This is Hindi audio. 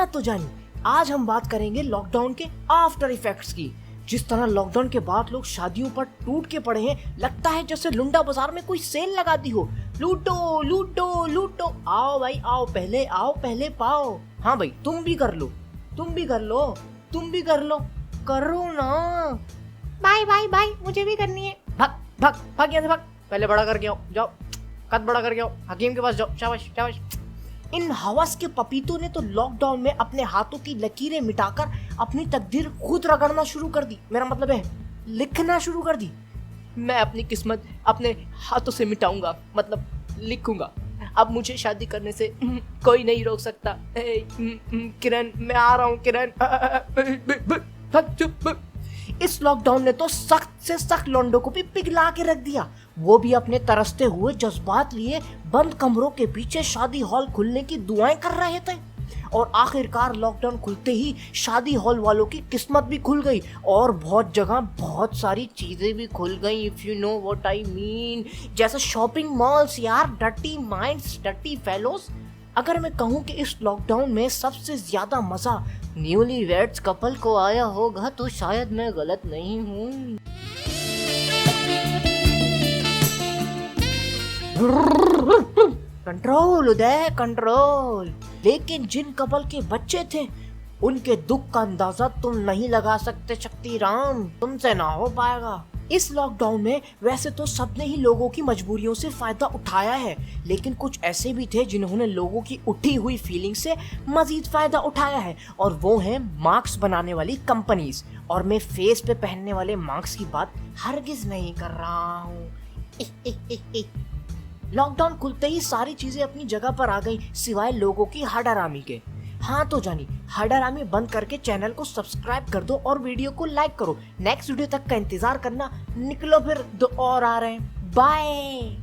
हाँ तो जानी, आज हम बात करेंगे लॉकडाउन के आफ्टर इफेक्ट्स की। जिस तरह लॉकडाउन के बाद लोग शादियों पर टूट के पड़े हैं, लगता है जैसे लुंडा बाजार में कोई सेल लगा दी हो। लूटो लूटो लूटो, आओ भाई आओ, पहले पाओ। हाँ भाई, तुम भी कर लो, करो ना। भाई मुझे भी करनी है। भाग यहाँ से भाग, पहले बड़ा करके आओ, जाओ कद बड़ा करके आओ, हकीम के पास जाओ, शाबाश। इन हवस के पपीतों ने तो लॉकडाउन में अपने हाथों की लकीरें मिटाकर अपनी तकदीर खुद रगड़ना शुरू कर दी। मेरा मतलब है लिखना शुरू कर दी। मैं अपनी किस्मत अपने हाथों से मिटाऊंगा, मतलब लिखूंगा। अब मुझे शादी करने से कोई नहीं रोक सकता। किरण, मैं आ रहा हूँ किरण। इस लॉकडाउन ने तो सख्त से सख्त लौंडों को भी पिघला के रख दिया। वो भी अपने तरसते हुए जज्बात लिए बंद कमरों के पीछे शादी हॉल खुलने की दुआएं कर रहे थे। और आखिरकार लॉकडाउन खुलते ही शादी हॉल वालों की किस्मत भी खुल गई और बहुत जगह बहुत सारी चीजें भी खुल गई, if you know what I mean. जैसे शॉपिंग मॉल्स यार, डर्टी माइंड्स, डर्टी फेलोज। अगर मैं कहूँ कि इस लॉकडाउन में सबसे ज्यादा मजा न्यूली वेड्स कपल को आया होगा तो शायद मैं गलत नहीं हूँ। कंट्रोल उदय, कंट्रोल। लेकिन जिन कपल के बच्चे थे उनके दुख का अंदाजा तुम नहीं लगा सकते शक्तिराम, तुमसे ना हो पाएगा। इस लॉकडाउन में वैसे तो सबने ही लोगों की मजबूरियों से फायदा उठाया है, लेकिन कुछ ऐसे भी थे जिन्होंने लोगों की उठी हुई फीलिंग से मजीद फायदा उठाया है, और वो है मास्क बनाने वाली कंपनीज। और मैं फेस पे पहनने वाले मास्क की बात हरगिज नहीं कर रहा हूँ। लॉकडाउन खुलते ही सारी चीजें अपनी जगह पर आ गई, सिवाय लोगों की हडरामी के। हाँ तो जानी, हडरामी बंद करके चैनल को सब्सक्राइब कर दो और वीडियो को लाइक करो। नेक्स्ट वीडियो तक का इंतजार करना। निकलो फिर, दो और आ रहे हैं। बाय।